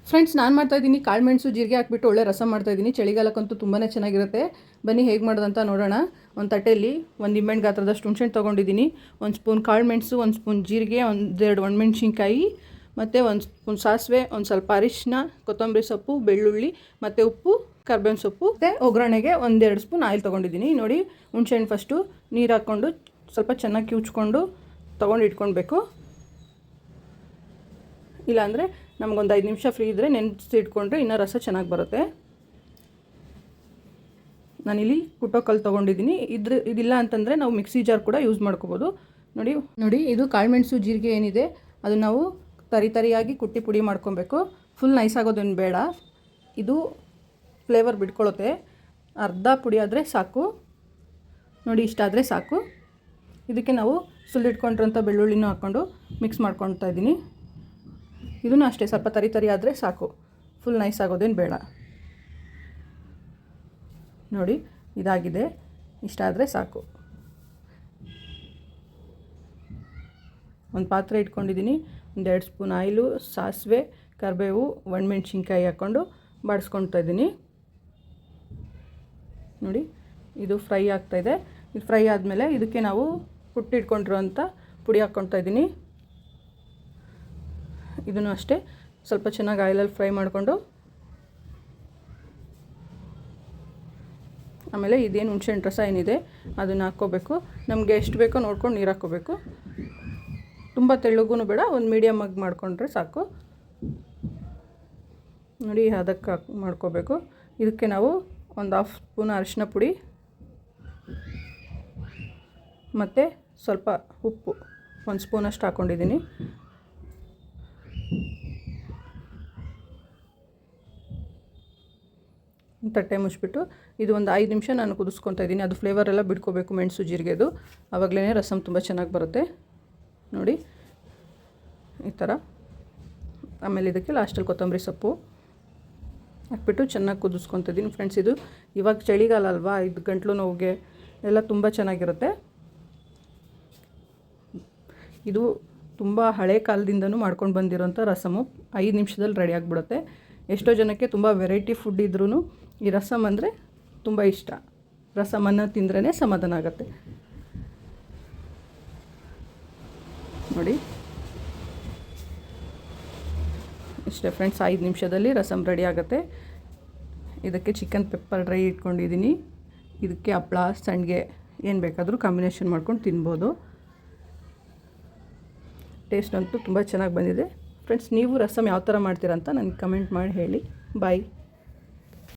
Friends, ನಾನು ಮಾಡ್ತಾಯಿದ್ದೀನಿ ಕಾಳು ಮೆಣಸು ಜೀರಿಗೆ ಹಾಕ್ಬಿಟ್ಟು ಒಳ್ಳೆ ರಸಂ ಮಾಡ್ತಾಯಿದ್ದೀನಿ. ಚಳಿಗಾಲಕ್ಕಂತೂ ತುಂಬಾ ಚೆನ್ನಾಗಿರುತ್ತೆ. ಬನ್ನಿ ಹೇಗೆ ಮಾಡೋದಂತ ನೋಡೋಣ. ಒಂದು ತಟ್ಟೆಯಲ್ಲಿ ಒಂದು ನಿಂಬೆಹಣ್ಣು ಗಾತ್ರದಷ್ಟು ಹುಣಸೆಹಣ್ಣು ತೊಗೊಂಡಿದ್ದೀನಿ. ಒಂದು ಸ್ಪೂನ್ ಕಾಳು ಮೆಣಸು, ಒಂದು ಸ್ಪೂನ್ ಜೀರಿಗೆ, ಒಂದೆರಡು ಒಣಮೆಣ್ಸಿನ್ಕಾಯಿ, ಮತ್ತು ಒಂದು ಸ್ಪೂನ್ ಸಾಸಿವೆ, ಒಂದು ಸ್ವಲ್ಪ ಅರಿಶಿನ, ಕೊತ್ತಂಬರಿ ಸೊಪ್ಪು, ಬೆಳ್ಳುಳ್ಳಿ ಮತ್ತು ಉಪ್ಪು, ಕರ್ಬೇವಿನ ಸೊಪ್ಪು, ಮತ್ತು ಒಗ್ಗರಣೆಗೆ ಒಂದೆರಡು ಸ್ಪೂನ್ ಆಯಿಲ್ ತೊಗೊಂಡಿದ್ದೀನಿ. ನೋಡಿ, ಹುಣಸೆಹಣ್ಣು ಫಸ್ಟು ನೀರು ಹಾಕ್ಕೊಂಡು ಸ್ವಲ್ಪ ಚೆನ್ನಾಗಿ ಕಿವುಚ್ಕೊಂಡು ತೊಗೊಂಡು ಇಟ್ಕೊಳ್ಬೇಕು. ಇಲ್ಲಾಂದರೆ ನಮಗೊಂದು 5 ನಿಮಿಷ ಫ್ರೀ ಇದ್ದರೆ ನೆನೆಸಿ ಇಟ್ಕೊಂಡ್ರೆ ಇನ್ನೂ ರಸ ಚೆನ್ನಾಗಿ ಬರುತ್ತೆ. ನಾನಿಲ್ಲಿ ಕುಟ್ಟೋ ಕಲ್ಲು ತೊಗೊಂಡಿದ್ದೀನಿ. ಇದಿಲ್ಲ ಅಂತಂದರೆ ನಾವು ಮಿಕ್ಸಿ ಜಾರ್ ಕೂಡ ಯೂಸ್ ಮಾಡ್ಕೋಬೋದು. ನೋಡಿ ಇದು ಕಾಳುಮೆಣಸು ಜೀರಿಗೆ ಏನಿದೆ ಅದು ನಾವು ತರಿಯಾಗಿ ಕುಟ್ಟಿ ಪುಡಿ ಮಾಡ್ಕೊಬೇಕು. ಫುಲ್ ನೈಸ್ ಆಗೋದೇನು ಬೇಡ, ಇದು ಫ್ಲೇವರ್ ಬಿಟ್ಕೊಳ್ಳುತ್ತೆ. ಅರ್ಧ ಪುಡಿ ಆದರೆ ಸಾಕು. ನೋಡಿ, ಇಷ್ಟಾದರೆ ಸಾಕು. ಇದಕ್ಕೆ ನಾವು ಸುಲಿಟ್ಕೊಂಡಿರೋಂಥ ಬೆಳ್ಳುಳ್ಳಿನೂ ಹಾಕ್ಕೊಂಡು ಮಿಕ್ಸ್ ಮಾಡ್ಕೊಳ್ತಾ ಇದ್ದೀನಿ. ಇದೂ ಅಷ್ಟೇ, ಸ್ವಲ್ಪ ತರಿ ಆದರೆ ಸಾಕು, ಫುಲ್ ನೈಸ್ ಆಗೋದೇನು ಬೇಡ. ನೋಡಿ, ಇದಾಗಿದೆ, ಇಷ್ಟ ಆದರೆ ಸಾಕು. ಒಂದು ಪಾತ್ರೆ ಇಟ್ಕೊಂಡಿದ್ದೀನಿ. 1-2 ಸ್ಪೂನ್ ಆಯಿಲು, ಸಾಸಿವೆ, ಕರಿಬೇವು, ಒಣಮೆಣ್ಸಿನ್ಕಾಯಿ ಹಾಕ್ಕೊಂಡು ಬಾಡಿಸ್ಕೊಳ್ತಾ ಇದ್ದೀನಿ. ನೋಡಿ, ಇದು ಫ್ರೈ ಆಗ್ತಾಯಿದೆ. ಇದು ಫ್ರೈ ಆದಮೇಲೆ ಇದಕ್ಕೆ ನಾವು ಕುಟ್ಟಿಟ್ಕೊಂಡಿರೋಂಥ ಪುಡಿ ಹಾಕ್ಕೊಳ್ತಾ ಇದ್ದೀನಿ. ಇದನ್ನು ಅಷ್ಟೇ ಸ್ವಲ್ಪ ಚೆನ್ನಾಗಿ ಆಯಿಲಲ್ಲಿ ಫ್ರೈ ಮಾಡಿಕೊಂಡು, ಆಮೇಲೆ ಇದೇನು ಹುಣಸೆಹಣ್ಣು ರಸ ಏನಿದೆ ಅದನ್ನು ಹಾಕ್ಕೋಬೇಕು. ನಮಗೆ ಎಷ್ಟು ಬೇಕೋ ನೋಡ್ಕೊಂಡು ನೀರು ಹಾಕ್ಕೋಬೇಕು. ತುಂಬ ತೆಳ್ಳಗೂ ಬೇಡ, ಒಂದು ಮೀಡಿಯಮ್ ಆಗಿ ಮಾಡಿಕೊಂಡ್ರೆ ಸಾಕು. ನೋಡಿ, ಅದಕ್ಕೆ ಮಾಡ್ಕೋಬೇಕು. ಇದಕ್ಕೆ ನಾವು ಒಂದು 1/2 ಸ್ಪೂನ್ ಅರಿಶಿನ ಪುಡಿ ಮತ್ತು ಸ್ವಲ್ಪ ಉಪ್ಪು 1 ಸ್ಪೂನಷ್ಟು ಹಾಕ್ಕೊಂಡಿದ್ದೀನಿ. ತಟ್ಟೆ ಮುಚ್ಚಿಬಿಟ್ಟು ಇದು ಒಂದು 5 ನಿಮಿಷ ನಾನು ಕುದಿಸ್ಕೊತಾ ಇದ್ದೀನಿ. ಅದು ಫ್ಲೇವರ್ ಎಲ್ಲ ಬಿಟ್ಕೋಬೇಕು ಮೆಣಸು ಜೀರಿಗೆದು, ಆವಾಗಲೇ ರಸಮ್ ತುಂಬ ಚೆನ್ನಾಗಿ ಬರುತ್ತೆ. ನೋಡಿ, ಈ ಥರ. ಆಮೇಲೆ ಇದಕ್ಕೆ ಲಾಸ್ಟಲ್ಲಿ ಕೊತ್ತಂಬರಿ ಸೊಪ್ಪು ಹಾಕ್ಬಿಟ್ಟು ಚೆನ್ನಾಗಿ ಕುದಿಸ್ಕೊತಾ ಇದ್ದೀನಿ. ಫ್ರೆಂಡ್ಸ್, ಇದು ಇವಾಗ ಚಳಿಗಾಲ ಅಲ್ವಾ, ಇದು ಗಂಟ್ಲು ನೋವಿಗೆ ಎಲ್ಲ ತುಂಬ ಚೆನ್ನಾಗಿರುತ್ತೆ. ಇದು ತುಂಬ ಹಳೆ ಕಾಲದಿಂದನೂ ಮಾಡ್ಕೊಂಡು ಬಂದಿರೋಂಥ ರಸಮು 5 ನಿಮಿಷದಲ್ಲಿ ರೆಡಿ ಆಗಿಬಿಡುತ್ತೆ. ಎಷ್ಟೋ ಜನಕ್ಕೆ ತುಂಬ ವೆರೈಟಿ ಫುಡ್ ಇದ್ರೂ ಈ ರಸಮ್ ಅಂದರೆ ತುಂಬ ಇಷ್ಟ. ರಸಮನ್ನು ತಿಂದ್ರೇ ಸಮಾಧಾನ ಆಗುತ್ತೆ. ನೋಡಿ, ಇಷ್ಟೇ ಫ್ರೆಂಡ್ಸ್, 5 ನಿಮಿಷದಲ್ಲಿ ರಸಮ್ ರೆಡಿ ಆಗುತ್ತೆ. ಇದಕ್ಕೆ ಚಿಕನ್ ಪೆಪ್ಪರ್ ಡ್ರೈ ಇಟ್ಕೊಂಡಿದ್ದೀನಿ. ಇದಕ್ಕೆ ಹಪ್ಪಳ, ಸಂಡಿಗೆ ಏನು ಬೇಕಾದರೂ ಕಾಂಬಿನೇಷನ್ ಮಾಡ್ಕೊಂಡು ತಿನ್ಬೋದು. ಟೇಸ್ಟ್ ಅಂತೂ ತುಂಬ ಚೆನ್ನಾಗಿ ಬಂದಿದೆ. ಫ್ರೆಂಡ್ಸ್, ನೀವು ರಸಮ್ ಯಾವ ಥರ ಮಾಡ್ತೀರಾ ಅಂತ ನನಗೆ ಕಮೆಂಟ್ ಮಾಡಿ ಹೇಳಿ. ಬಾಯ್.